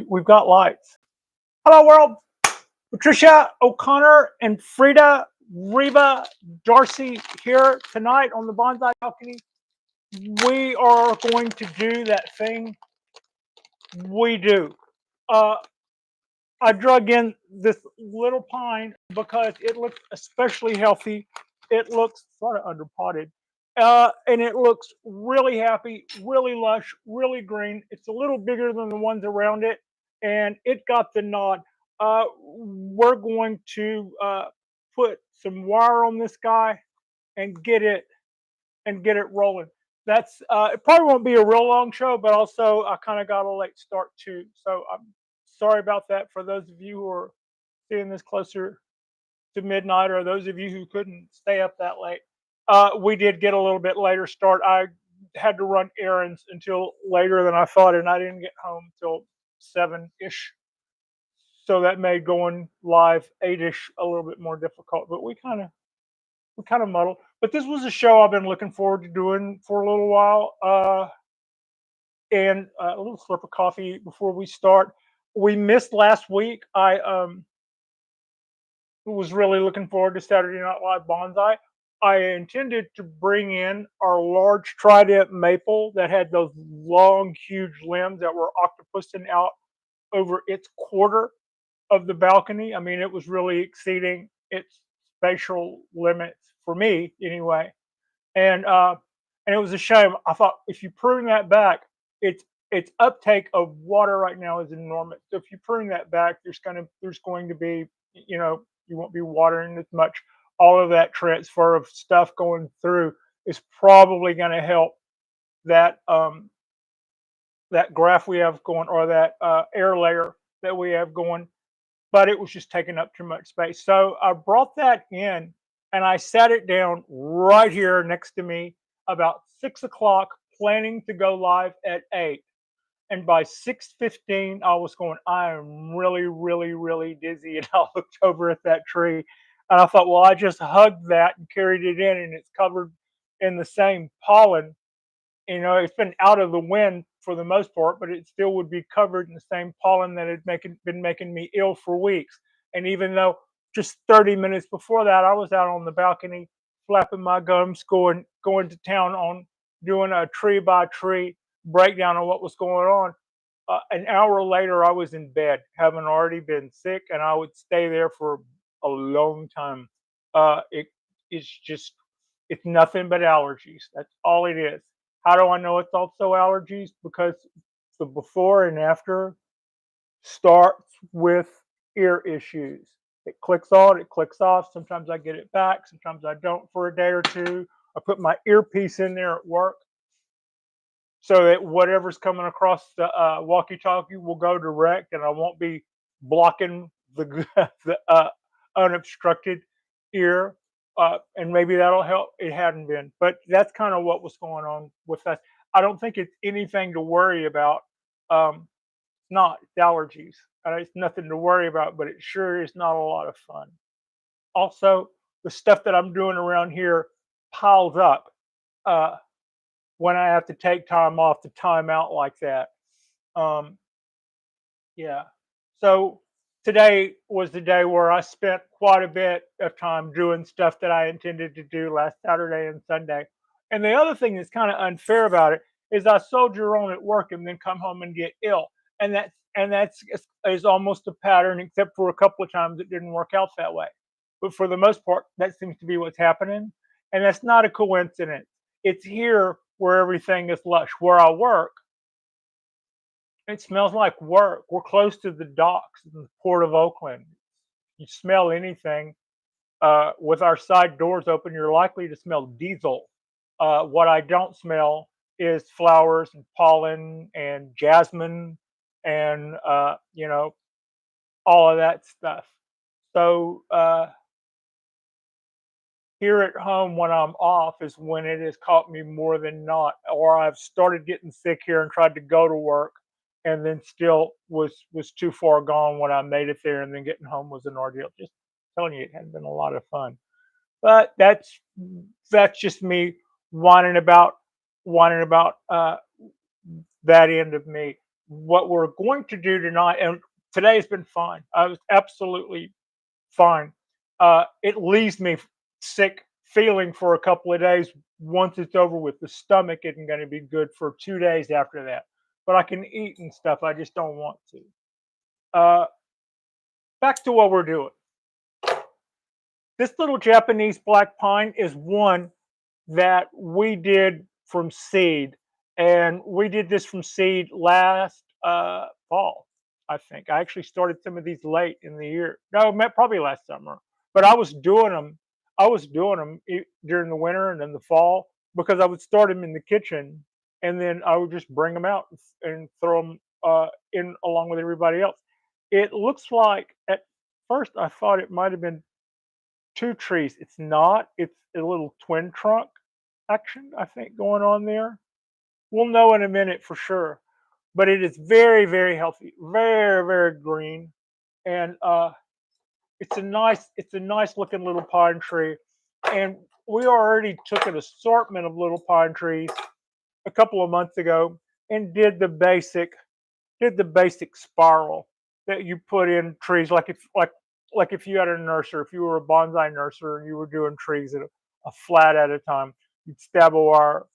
We've got lights. Hello, world. Patricia, O'Connor, and Frida, Reba, Darcy here tonight on the Bonsai Balcony. We are going to do that thing we do. Uh, I drug in this little pine because it looks especially healthy. It looks sort of underpotted. And it looks really happy, really lush, really green. It's a little bigger than the ones around it, and it got the nod. We're going to put some wire on this guy and get it rolling. That's it. Probably won't be a real long show, but also I kind of got a late start too, so I'm sorry about that for those of you who are seeing this closer to midnight, or those of you who couldn't stay up that late. We did get a little bit later start. I had to run errands until later than I thought, and I didn't get home till 7-ish. So that made going live 8-ish a little bit more difficult. But we kind of muddled. But this was a show I've been looking forward to doing for a little while. And a little slip of coffee before we start. We missed last week. I was really looking forward to Saturday Night Live Bonsai. I intended to bring in our large trident maple that had those long, huge limbs that were octopusing out over its quarter of the balcony. I mean, it was really exceeding its spatial limits for me, anyway. And it was a shame. I thought if you prune that back, its uptake of water right now is enormous. So if you prune that back, there's going to be, you won't be watering as much. All of that transfer of stuff going through is probably going to help that that graph we have going, or that air layer that we have going. But it was just taking up too much space. So I brought that in and I sat it down right here next to me about 6 o'clock, planning to go live at 8. And by 6:15, I was going, I am really, really, really dizzy. And I looked over at that tree and I thought, well, I just hugged that and carried it in, and it's covered in the same pollen. It's been out of the wind for the most part, but it still would be covered in the same pollen that had been making me ill for weeks. And even though just 30 minutes before that, I was out on the balcony flapping my gums, going to town on doing a tree by tree breakdown of what was going on. An hour later, I was in bed, having already been sick, and I would stay there for a long time. It's nothing but allergies. That's all it is. How do I know it's also allergies? Because the before and after starts with ear issues. It clicks on, it clicks off. Sometimes I get it back, sometimes I don't for a day or two. I put my earpiece in there at work so that whatever's coming across the walkie-talkie will go direct, and I won't be blocking the the unobstructed ear. And maybe that'll help. It hadn't been, but that's kind of what was going on with us. I don't think it's anything to worry about. Not it's allergies. It's nothing to worry about, but it sure is not a lot of fun. Also, the stuff that I'm doing around here piles up uh, when I have to take time off to time out like that. Um, yeah. So today was the day where I spent quite a bit of time doing stuff that I intended to do last Saturday and Sunday. And the other thing that's kind of unfair about it is I soldier on at work and then come home and get ill. And that's is almost a pattern, except for a couple of times it didn't work out that way. But for the most part, that seems to be what's happening. And that's not a coincidence. It's here where everything is lush. Where I work, it smells like work. We're close to the docks in the port of Oakland. You smell anything with our side doors open, you're likely to smell diesel. What I don't smell is flowers and pollen and jasmine and all of that stuff. So here at home when I'm off is when it has caught me more than not, or I've started getting sick here and tried to go to work, and then still was too far gone when I made it there, and then getting home was an ordeal. Just telling you, it hadn't been a lot of fun. But that's just me whining about whining about that end of me. What we're going to do tonight, and today's been fine. I was absolutely fine. It leaves me sick feeling for a couple of days. Once it's over with, the stomach isn't going to be good for 2 days after that. But I can eat and stuff. I just don't want to. Uh, Back to what we're doing. This little Japanese black pine is one that we did from seed, and we did this from seed last fall. I think I actually started some of these late in the year. No, probably last summer. But I was doing them. I was doing them during the winter and in the fall because I would start them in the kitchen, and then I would just bring them out and throw them in along with everybody else. It looks like at first I thought it might have been two trees. It's not. It's a little twin trunk action, I think, going on there. We'll know in a minute for sure. But it is very, very healthy, very, very green, and it's a nice looking little pine tree. And we already took an assortment of little pine trees a couple of months ago and did the basic spiral that you put in trees, like if you had a nursery, if you were a bonsai nursery and you were doing trees at a flat at a time, you'd stab a wire,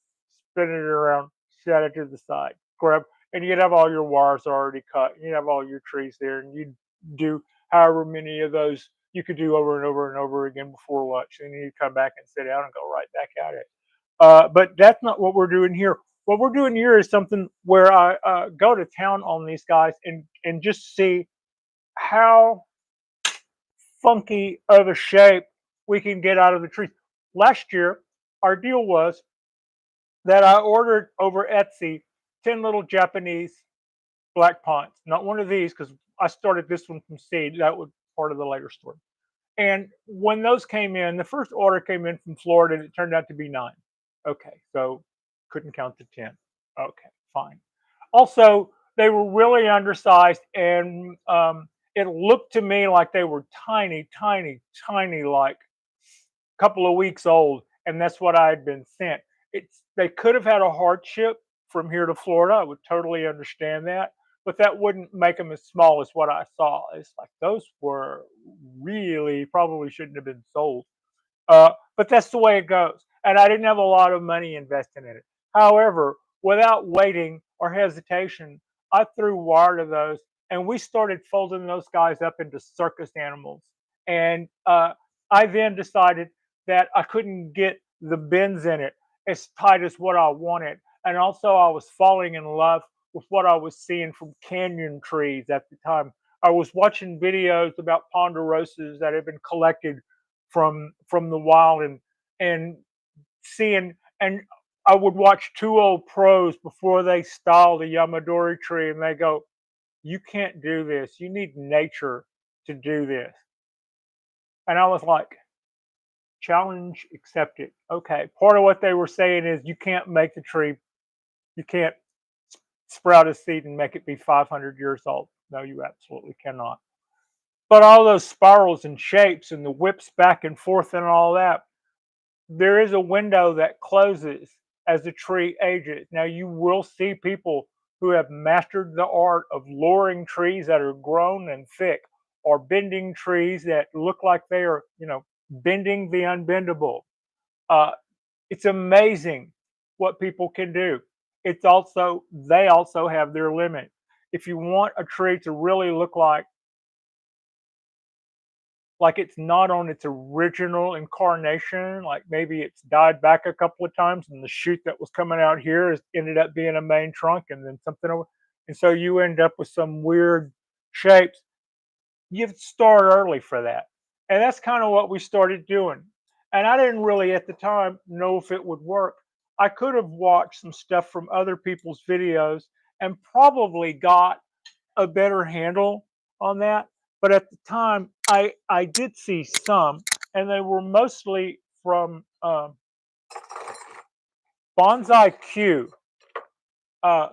spin it around, set it to the side, grab, and you'd have all your wires already cut. You'd have all your trees there, and you'd do however many of those you could do over and over and over again before lunch, and then you'd come back and sit down and go right back at it. But that's not what we're doing here. What we're doing here is something where I go to town on these guys and just see how funky of a shape we can get out of the trees. Last year, our deal was that I ordered over Etsy 10 little Japanese black pines. Not one of these because I started this one from seed. That was part of the later story. And when those came in, the first order came in from Florida and it turned out to be 9. Okay, so couldn't count to 10. Okay, fine. Also, they were really undersized and it looked to me like they were tiny, tiny, tiny, like a couple of weeks old. And that's what I had been sent. They could have had a hardship from here to Florida. I would totally understand that. But that wouldn't make them as small as what I saw. It's like those were really probably shouldn't have been sold. But that's the way it goes. And I didn't have a lot of money invested in it. However, without waiting or hesitation, I threw wire to those and we started folding those guys up into circus animals. And I then decided that I couldn't get the bends in it as tight as what I wanted. And also, I was falling in love with what I was seeing from canyon trees at the time. I was watching videos about ponderosas that had been collected from the wild and seeing and I would watch two old pros before they style the Yamadori tree and they go, you can't do this. You need nature to do this. And I was like, challenge accepted. Okay. Part of what they were saying is you can't make the tree, you can't sprout a seed and make it be 500 years old. No, you absolutely cannot. But all those spirals and shapes and the whips back and forth and all that, there is a window that closes as the tree ages. Now, you will see people who have mastered the art of lowering trees that are grown and thick or bending trees that look like they are, bending the unbendable. Uh, it's amazing what people can do. They also have their limit. If you want a tree to really look like it's not on its original incarnation, like maybe it's died back a couple of times and the shoot that was coming out here has ended up being a main trunk and then something over, and so you end up with some weird shapes. You start early for that. And that's kind of what we started doing. And I didn't really at the time know if it would work. I could have watched some stuff from other people's videos and probably got a better handle on that. But at the time, I did see some, and they were mostly from Bonsai Q. Uh,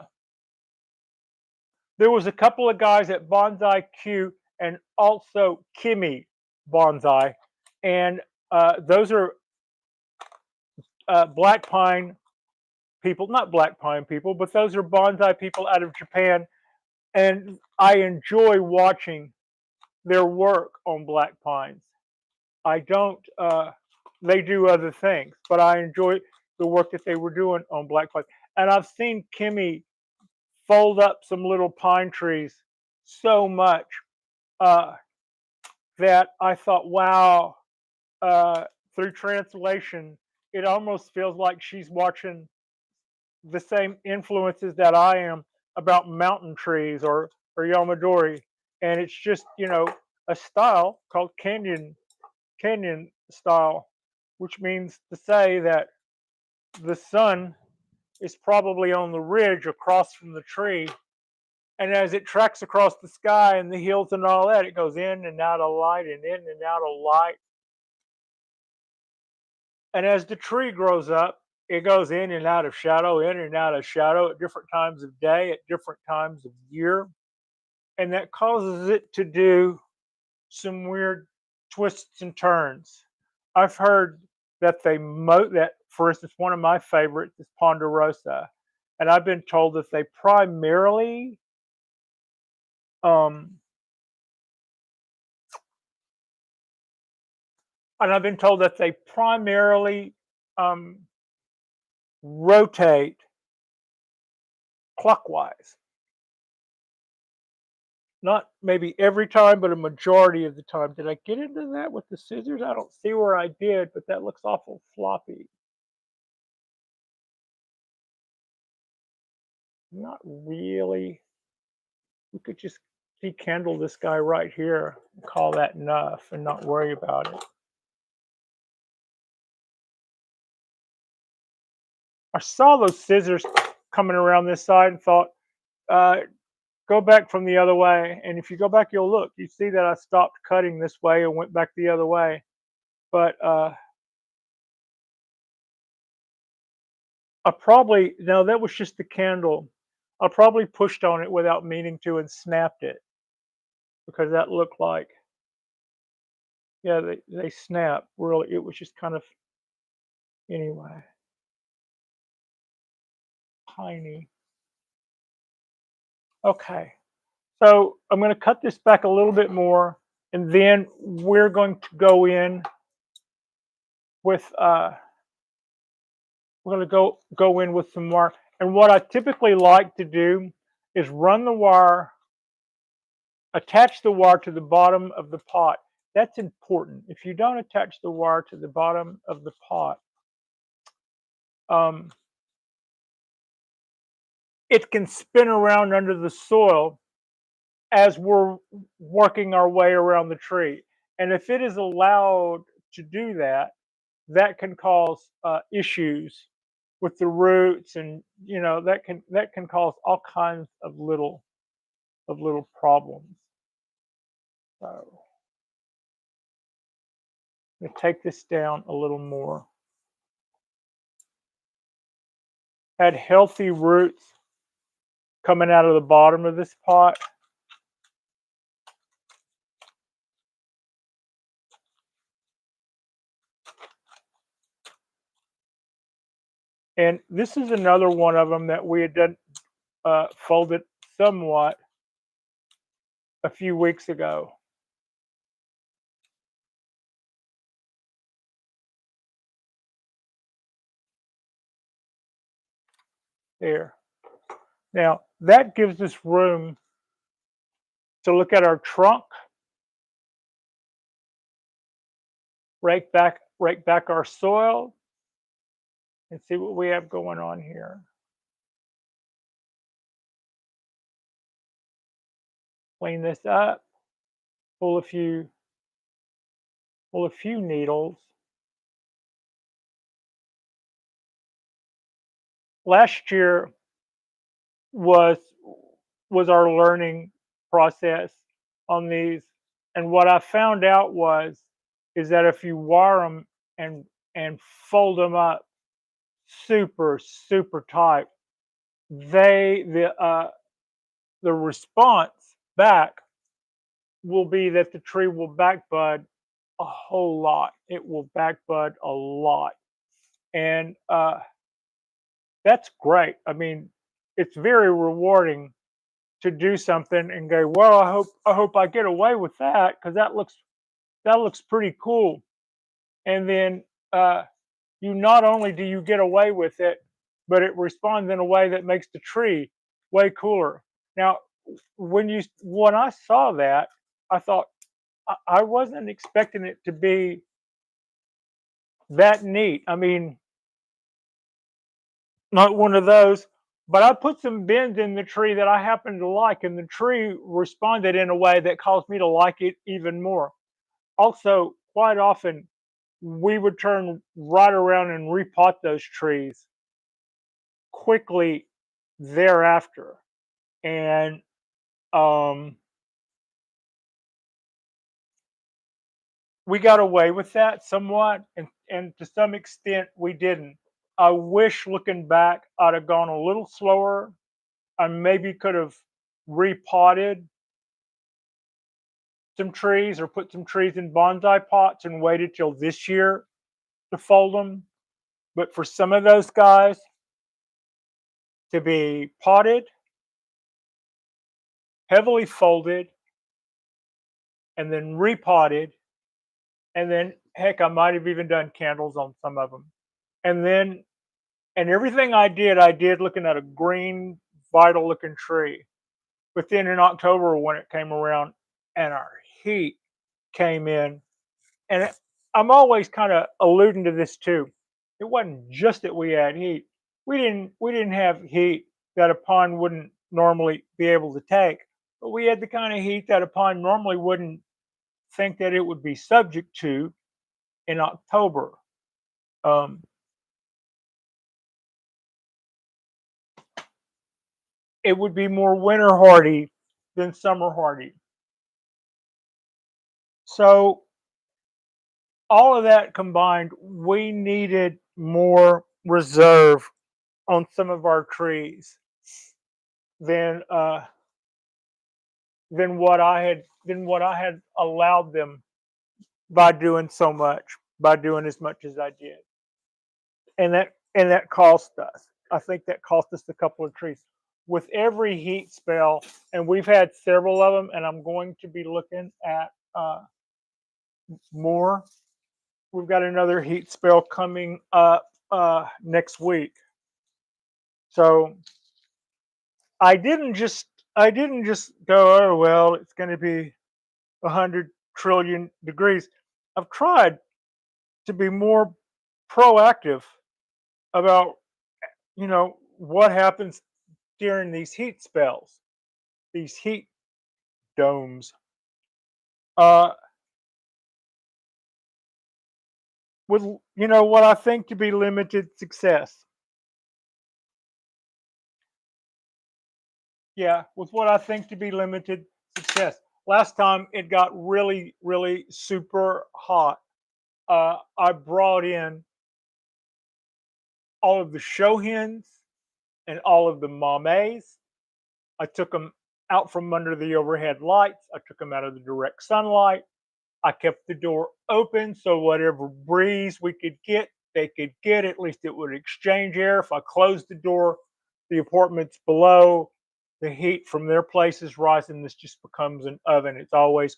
there was a couple of guys at Bonsai Q and also Kimmy Bonsai, and those are black pine people, not black pine people, but those are bonsai people out of Japan, and I enjoy watching their work on black pines. I don't. They do other things, but I enjoy the work that they were doing on black pine. And I've seen Kimmy fold up some little pine trees so much uh, that I thought, wow. Uh, Through translation, it almost feels like she's watching the same influences that I am about mountain trees or Yamadori, and it's just a style called canyon style, which means to say that the sun is probably on the ridge across from the tree, and as it tracks across the sky and the hills and all that, it goes in and out of light and in and out of light. And as the tree grows up, it goes in and out of shadow, in and out of shadow at different times of day, at different times of year. And that causes it to do some weird twists and turns. I've heard that that, for instance, one of my favorites is Ponderosa. And I've been told that they primarily um, um, rotate clockwise. Not maybe every time, but a majority of the time. Did I get into that with the scissors? I don't see where I did, but that looks awful floppy. Not really. We could just decandle this guy right here and call that enough and not worry about it. I saw those scissors coming around this side and thought, uh, go back from the other way. And if you go back, you'll look. You see that I stopped cutting this way and went back the other way. But I probably no, that was just the candle. I probably pushed on it without meaning to and snapped it because that looked like yeah, they snap. Really, it was just kind of anyway, tiny. Okay, so I'm going to cut this back a little bit more, and then we're going to go in with we're going to go in with some wire. And what I typically like to do is run the wire, attach the wire to the bottom of the pot. That's important. If you don't attach the wire to the bottom of the pot, um, it can spin around under the soil as we're working our way around the tree. And if it is allowed to do that, that can cause issues with the roots, and that can cause all kinds of little problems. So I'm going to take this down a little more. Had healthy roots coming out of the bottom of this pot. And this is another one of them that we had done folded somewhat a few weeks ago. There. Now that gives us room to look at our trunk, rake back our soil, and see what we have going on here. Clean this up, pull a few needles. Last year was our learning process on these, and what I found out is that if you wire them and fold them up super tight, they the response back will be that the tree will back bud a whole lot. It will back bud a lot, and that's great. I mean, it's very rewarding to do something and go, well, I hope I get away with that because that looks pretty cool. And then you not only do you get away with it, but it responds in a way that makes the tree way cooler. Now, when I saw that, I thought I wasn't expecting it to be that neat. I mean, not one of those, but I put some bends in the tree that I happened to like, and the tree responded in a way that caused me to like it even more. Also, quite often, we would turn right around and repot those trees quickly thereafter. And um, we got away with that somewhat, and to some extent, we didn't. I wish looking back, I'd have gone a little slower. I maybe could have repotted some trees or put some trees in bonsai pots and waited till this year to fold them. But for some of those guys to be potted, heavily folded, and then repotted, and then heck, I might have even done candles on some of them. And then, and everything I did looking at a green, vital looking tree. But then in October, when it came around and our heat came in, and I'm always kind of alluding to this too. It wasn't just that we had heat. We didn't have heat that a pond wouldn't normally be able to take, but we had the kind of heat that a pond normally wouldn't think that it would be subject to in October. Um, it would be more winter hardy than summer hardy. So all of that combined, we needed more reserve on some of our trees than than what I had allowed them by doing so much, by doing as much as I did, and that cost us. I think that cost us a couple of trees. With every heat spell, and we've had several of them, and I'm going to be looking at more. We've got another heat spell coming up next week, so I didn't just go, oh well, it's going to be 100 trillion degrees. I've tried to be more proactive about what happens during these heat spells, these heat domes. Uh, with what I think to be limited success. Yeah, with what I think to be limited success. Last time it got really, really super hot. I brought in all of the show hens and all of the mames. I took them out from under the overhead lights. I took them out of the direct sunlight. I kept the door open so whatever breeze we could get, they could get. At least it would exchange air. If I closed the door, the apartments below, the heat from their places rising, this just becomes an oven. It's almost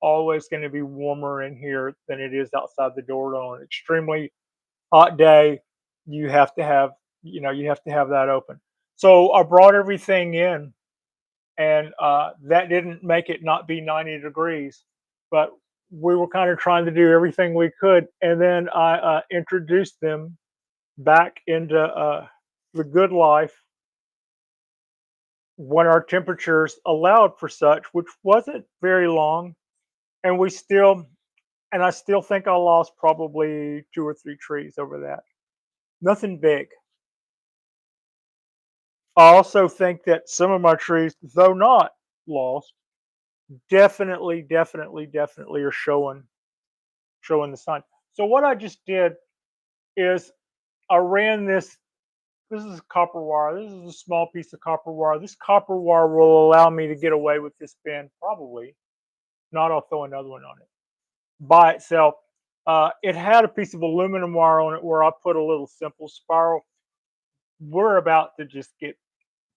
always going to be warmer in here than it is outside the door on an extremely hot day. You have to have, you have to have that open. So I brought everything in, and that didn't make it not be 90 degrees, but we were kind of trying to do everything we could, and then I introduced them back into the good life when our temperatures allowed for such, which wasn't very long, and I still think I lost probably 2 or 3 trees over that. Nothing big. I also think that some of my trees, though not lost, definitely, definitely, definitely are showing the sun. So what I just did is I ran this. This is copper wire. This is a small piece of copper wire. This copper wire will allow me to get away with this bend, probably. Not, I'll throw another one on it. By itself, It had a piece of aluminum wire on it where I put a little simple spiral. We're about to just get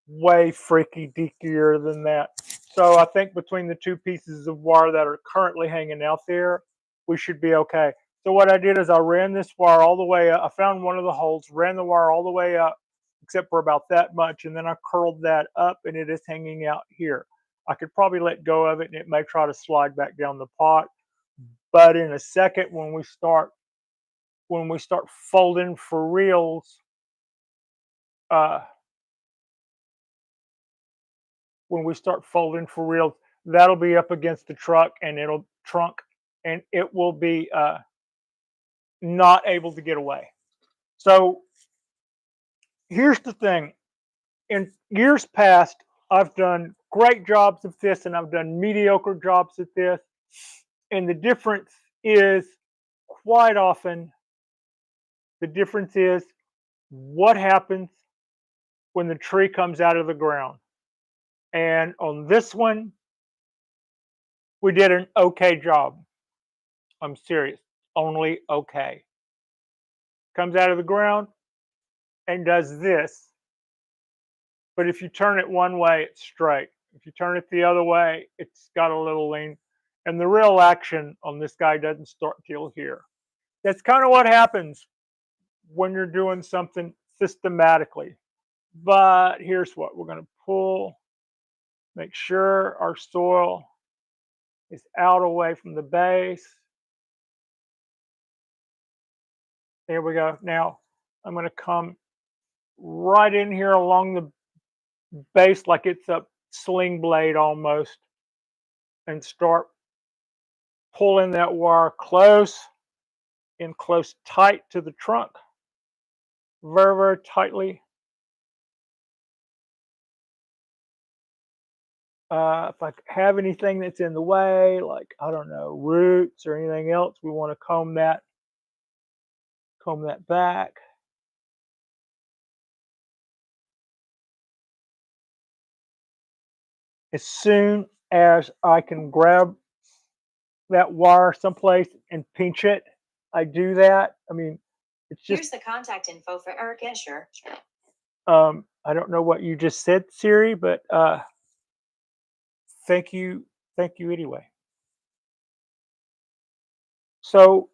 way freaky deakier than that. So I think between the two pieces of wire that are currently hanging out there, we should be okay. So what I did is I ran this wire all the way up. I found one of the holes, ran the wire all the way up, except for about that much, and then I curled that up and it is hanging out here. I could probably let go of it and it may try to slide back down the pot. But in a second, when we start folding for reals, uh, when we start folding for reals, that'll be up against the truck and it'll trunk and it will be not able to get away. So here's the thing. In years past, I've done great jobs of this and I've done mediocre jobs at this. And the difference is quite often, the difference is what happens when the tree comes out of the ground. And on this one, we did an okay job. I'm serious, only okay. Comes out of the ground and does this. But if you turn it one way, it's straight. If you turn it the other way, it's got a little lean. And the real action on this guy doesn't start till here. That's kind of what happens when you're doing something systematically. But here's what we're going to pull. Make sure our soil is out away from the base. There we go. Now I'm going to come right in here along the base like it's a sling blade almost and start pulling that wire close tight to the trunk. Very, very tightly. If I have anything that's in the way, like, I don't know, roots or anything else, we want to comb that back. As soon as I can grab that wire someplace and pinch it, I do that. I mean, it's just. Here's the contact info for Eric Escher. I don't know what you just said, Siri, but thank you anyway. So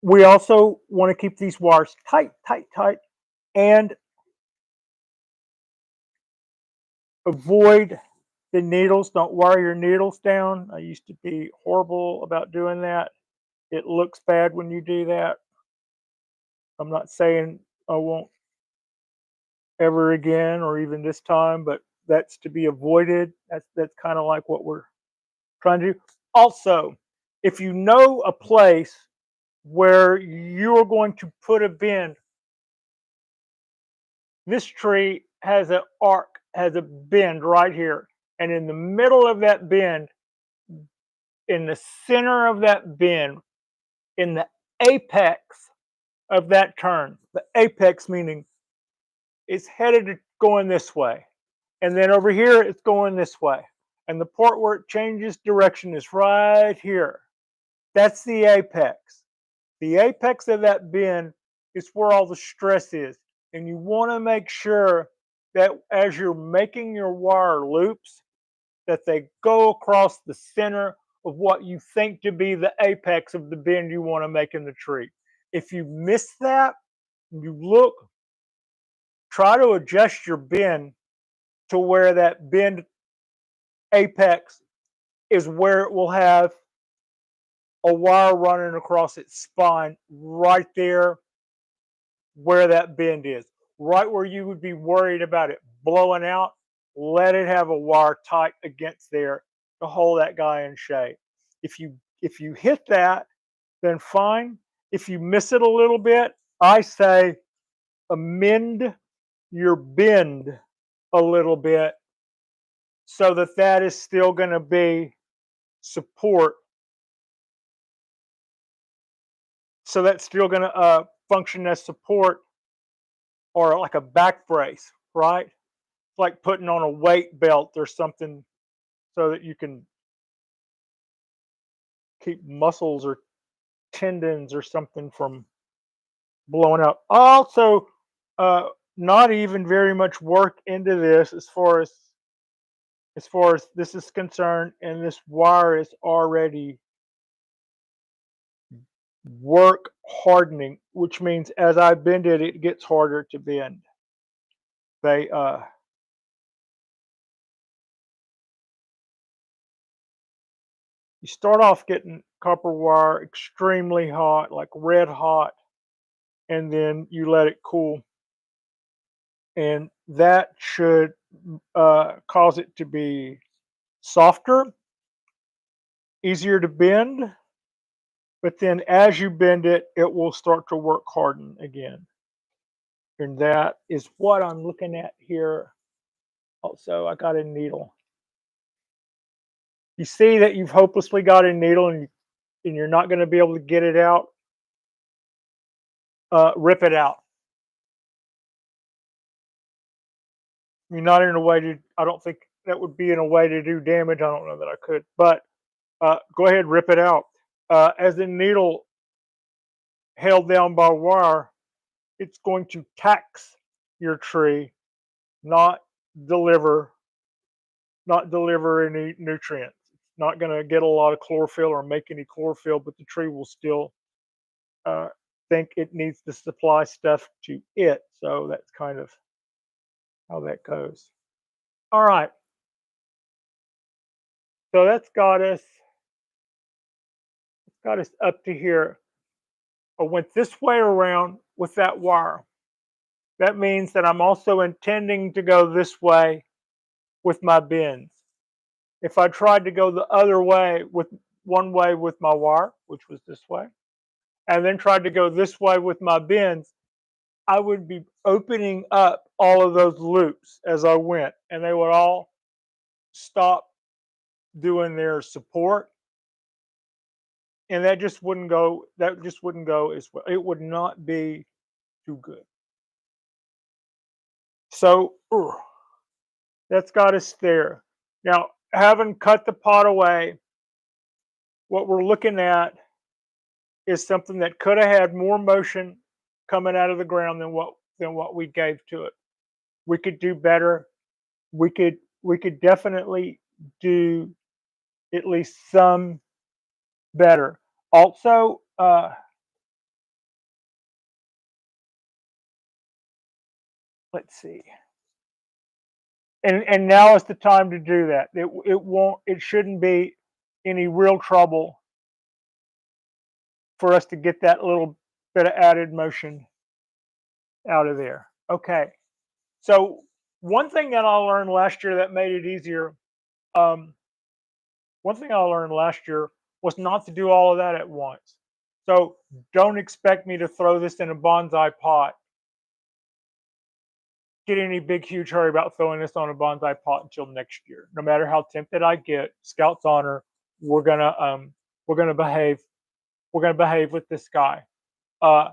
we also want to keep these wires tight, and avoid the needles. Don't wire your needles down. I used to be horrible about doing that. It looks bad when you do that. I'm not saying I won't ever again or even this time, but that's to be avoided. That's kind of like what we're trying to do. Also, if you know a place where you're going to put a bend, this tree has an arc, has a bend right here. And in the middle of that bend, in the center of that bend, in the apex of that turn, the apex meaning it's headed going this way. And then over here, it's going this way. And the part where it changes direction is right here. That's the apex. The apex of that bend is where all the stress is. And you want to make sure that as you're making your wire loops, that they go across the center of what you think to be the apex of the bend you want to make in the tree. If you miss that, you look, try to adjust your bend to where that bend apex is where it will have a wire running across its spine right there where that bend is. Right where you would be worried about it blowing out, let it have a wire tight against there to hold that guy in shape. If you hit that, then fine. If you miss it a little bit, I say amend your bend a little bit so that that is still going to be support. So that's still going to function as support or like a back brace, right? It's like putting on a weight belt or something so that you can keep muscles or tendons or something from blowing up. Also, uh, not even very much work into this as far as this is concerned, and this wire is already work hardening, which means as I bend it, it gets harder to bend. They You start off getting copper wire extremely hot, like red hot, and then you let it cool, and that should cause it to be softer, easier to bend. But then as you bend it, it will start to work harden again. And that is what I'm looking at here. Also, I got a needle. You see that you've hopelessly got a needle and you're not going to be able to get it out, rip it out. You're not in a way to, I don't think that would be in a way to do damage. I don't know that I could, but go ahead, rip it out. As the needle held down by wire, it's going to tax your tree, not deliver, not deliver any nutrients. It's not going to get a lot of chlorophyll or make any chlorophyll, but the tree will still uh, think it needs to supply stuff to it. So that's kind of how that goes. All right. So that's got us up to here. I went this way around with that wire. That means that I'm also intending to go this way with my bends. If I tried to go the other way with one way with my wire, which was this way, and then tried to go this way with my bends, I would be opening up all of those loops as I went, and they would all stop doing their support, and that just wouldn't go. That just wouldn't go as well. It would not be too good. So that's got us there. Now, having cut the pot away, what we're looking at is something that could have had more motion coming out of the ground than what we gave to it. We could do better. We could definitely do at least some better. Also, let's see. And now is the time to do that. It shouldn't be any real trouble for us to get that little bit of added motion out of there. Okay. So one thing that I learned last year that made it easier, um, one thing I learned last year was not to do all of that at once. So don't expect me to throw this in a bonsai pot. Get any big huge hurry about throwing this on a bonsai pot until next year. No matter how tempted I get, Scout's honor, we're gonna um we're gonna behave. We're gonna behave with this guy. Uh,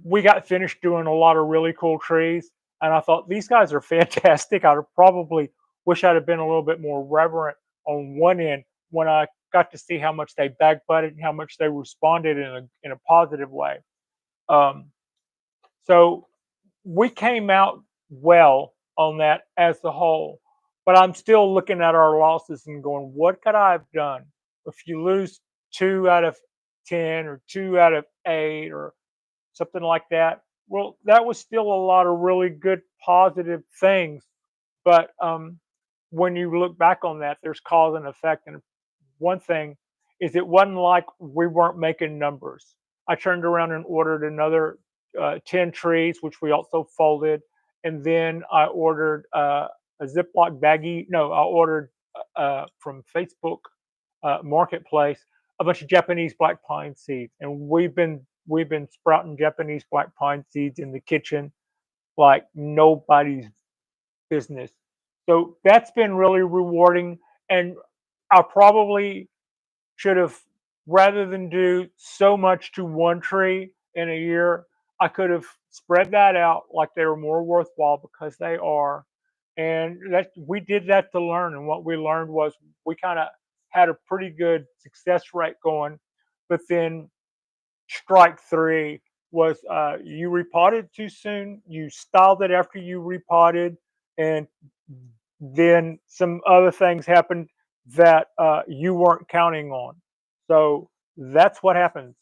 we got finished doing a lot of really cool trees, and I thought these guys are fantastic. I probably wish I'd have been a little bit more reverent on one end when I got to see how much they back butted and how much they responded in a positive way. Um, so we came out well on that as a whole, but I'm still looking at our losses and going, what could I have done? If you lose 2 out of 10 or 2 out of 8 or something like that. Well, that was still a lot of really good positive things. But when you look back on that, there's cause and effect. And one thing is, it wasn't like we weren't making numbers. I turned around and ordered another 10 trees, which we also folded. And then I ordered a Ziploc baggie. No, I ordered from Facebook Marketplace a bunch of Japanese black pine seeds, and we've been sprouting Japanese black pine seeds in the kitchen like nobody's business. So that's been really rewarding, and I probably should have, rather than do so much to one tree in a year, I could have spread that out like they were more worthwhile because they are. And that we did that to learn. And what we learned was we kind of had a pretty good success rate going. But then strike three was you repotted too soon. You styled it after you repotted, and then some other things happened that you weren't counting on. So that's what happens.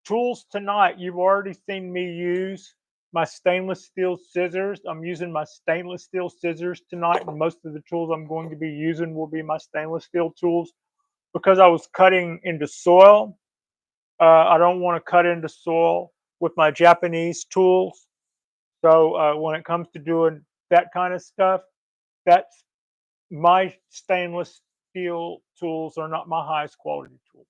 Tools tonight, you've already seen me use my stainless steel scissors. I'm using my stainless steel scissors tonight, and most of the tools I'm going to be using will be my stainless steel tools because I was cutting into soil. I don't want to cut into soil with my Japanese tools. So when it comes to doing that kind of stuff, that's my stainless steel tools are not my highest quality tools.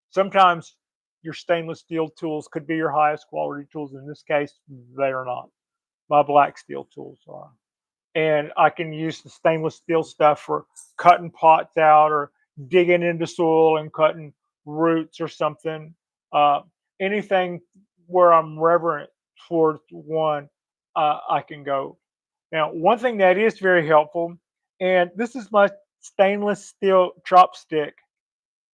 Sometimes your stainless steel tools could be your highest quality tools. In this case, they are not. My black steel tools are. And I can use the stainless steel stuff for cutting pots out or digging into soil and cutting roots or something. Uh, Anything where I'm reverent towards one, I can go. Now, one thing that is very helpful, and this is my stainless steel chopstick,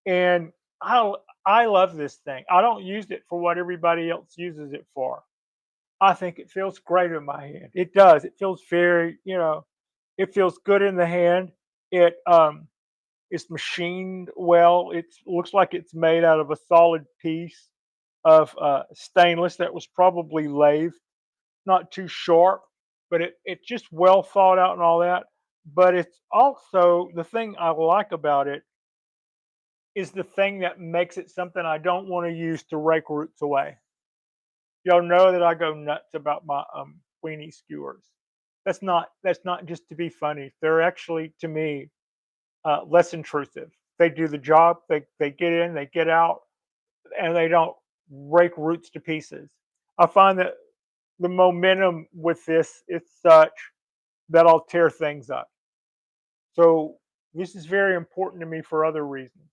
and I I love this thing. I don't use it for what everybody else uses it for. I think it feels great in my hand. It does. It feels very, it feels good in the hand. It is machined well. It looks like it's made out of a solid piece of stainless that was probably lathed, not too sharp, but it just well thought out and all that. But it's also the thing I like about it is the thing that makes it something I don't want to use to rake roots away. Y'all know that I go nuts about my weenie skewers. That's not just to be funny. They're actually to me less intrusive. They do the job. They get in, they get out, and they don't rake roots to pieces. I find that the momentum with this is such that I'll tear things up. So this is very important to me for other reasons.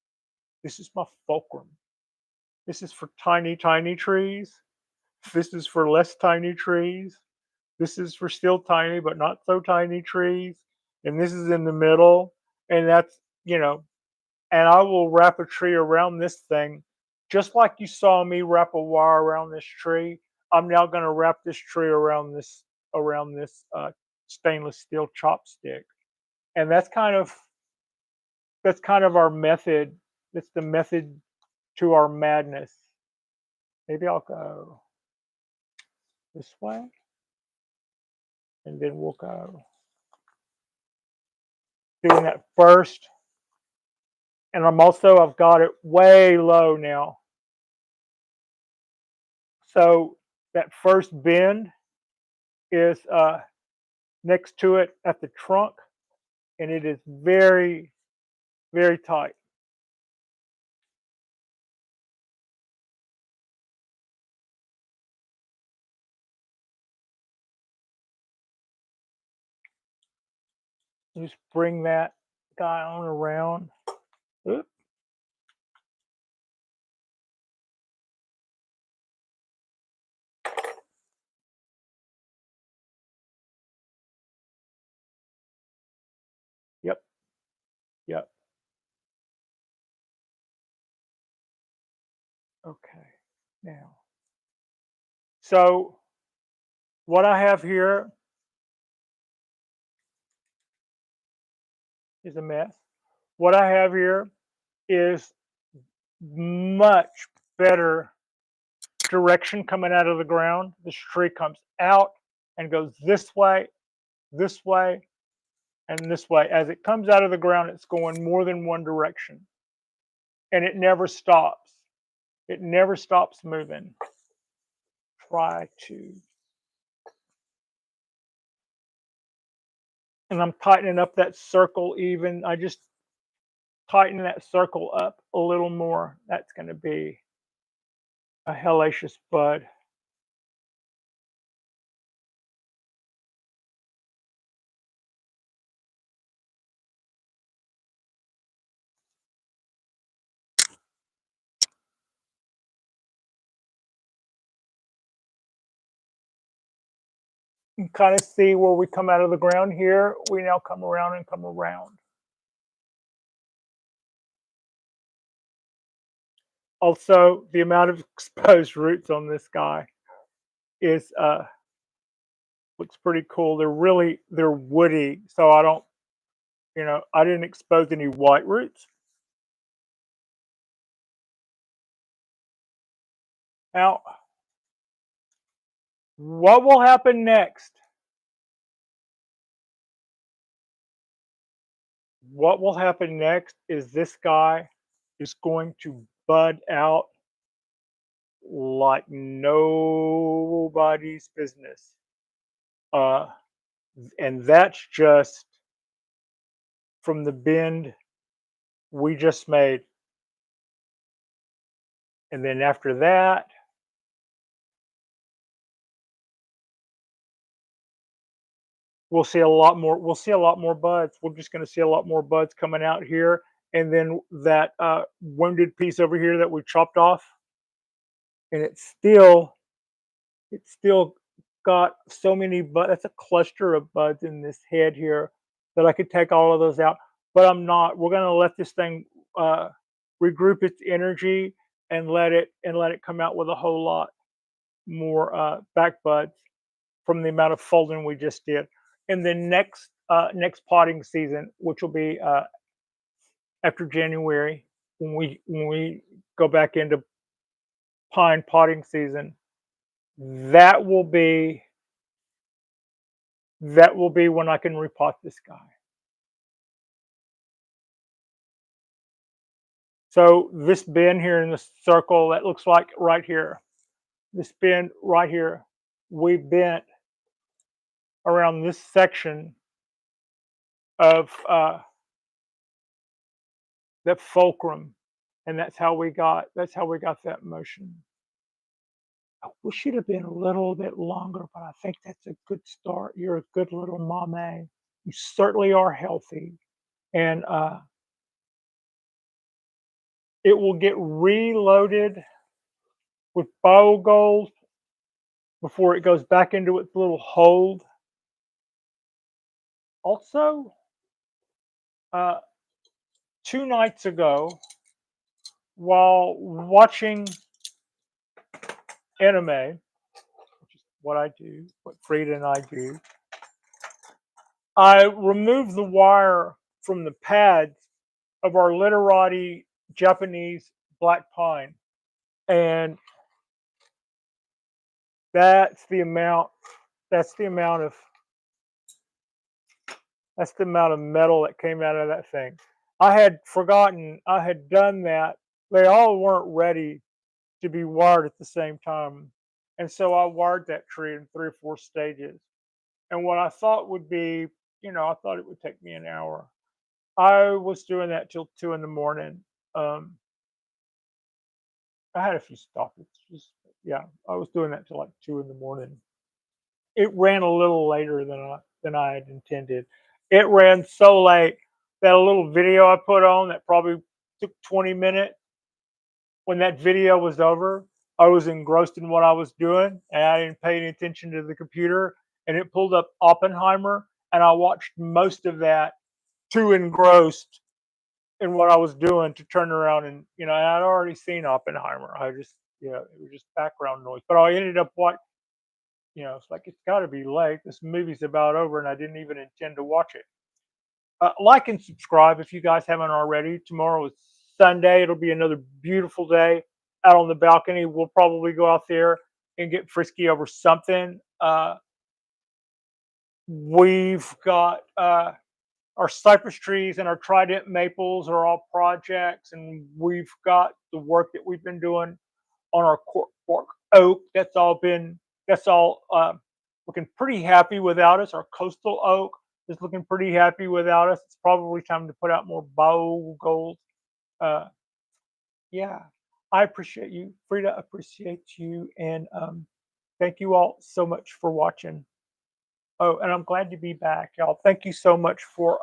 This is my fulcrum. This is for tiny, tiny trees. This is for less tiny trees. This is for still tiny but not so tiny trees. And this is in the middle. And that's, and I will wrap a tree around this thing just like you saw me wrap a wire around this tree. I'm now going to wrap this tree around this stainless steel chopstick. And that's kind of our method. It's the method to our madness. Maybe I'll go this way and then we'll go doing that first. And I've got it way low now. So that first bend is next to it at the trunk, and it is very, very tight. Just bring that guy on around. Oop. Yep, yep. Okay. Now, so what I have here is a mess. What I have here is much better direction coming out of the ground. This tree comes out and goes this way, and this way. As it comes out of the ground, it's going more than one direction, and it never stops. It never stops moving. Try to, and I'm tightening up that circle even. I just tighten that circle up a little more. That's going to be a hellacious bud. You can kind of see where we come out of the ground here. We now come around and come around. Also, the amount of exposed roots on this guy is looks pretty cool. They're woody, so I don't, I didn't expose any white roots. Now, what will happen next? What will happen next is this guy is going to bud out like nobody's business. Uh, and that's just from the bend we just made. And then after that, we'll see a lot more. We'll see a lot more buds. We're just going to see a lot more buds coming out here. And then that wounded piece over here that we chopped off, and it's still got so many buds. That's a cluster of buds in this head here that I could take all of those out, but I'm not. We're gonna let this thing regroup its energy and let it come out with a whole lot more back buds from the amount of folding we just did. In the next potting season, which will be after January, when we go back into pine potting season, that will be that will be when I can repot this guy. So this bend here in the circle, that looks like right here, this bend right here, we bent around this section of that fulcrum, and that's how we got that motion. I wish it had been a little bit longer, but I think that's a good start. You're a good little mame. You certainly are healthy, and it will get reloaded with biogold before it goes back into its little hold. Also, uh, 2 nights ago, while watching anime, which is what I do, what Frida and I do, I removed the wire from the pads of our literati Japanese black pine, and that's the amount. That's the amount of that's the amount of metal that came out of that thing. I had forgotten I had done that. They all weren't ready to be wired at the same time, and so I wired that tree in 3 or 4 stages. And what I thought would be, I thought it would take me an hour. I was doing that till 2 in the morning. Um, I had a few stoppages. Yeah, I was doing that till like 2 in the morning. It ran a little later than I had intended. It ran so late that a little video I put on that probably took 20 minutes. When that video was over, I was engrossed in what I was doing, and I didn't pay any attention to the computer. And it pulled up Oppenheimer, and I watched most of that too engrossed in what I was doing to turn around and I'd already seen Oppenheimer. I just, it was just background noise. But I ended up it's like it's got to be late. This movie's about over, and I didn't even intend to watch it. Like and subscribe if you guys haven't already. Tomorrow is Sunday. It'll be another beautiful day out on the balcony. We'll probably go out there and get frisky over something. We've got our cypress trees and our trident maples are all projects, and we've got the work that we've been doing on our cork oak. That's all looking pretty happy without us. Our coastal oak is looking pretty happy without us. It's probably time to put out more bow gold. Uh, yeah, I appreciate you, Frida. Appreciates you, and thank you all so much for watching. Oh, and I'm glad to be back, y'all. Thank you so much for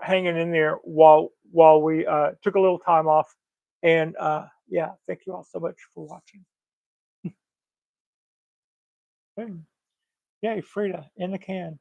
hanging in there while we took a little time off. And yeah, thank you all so much for watching. Yay, Frida in the can.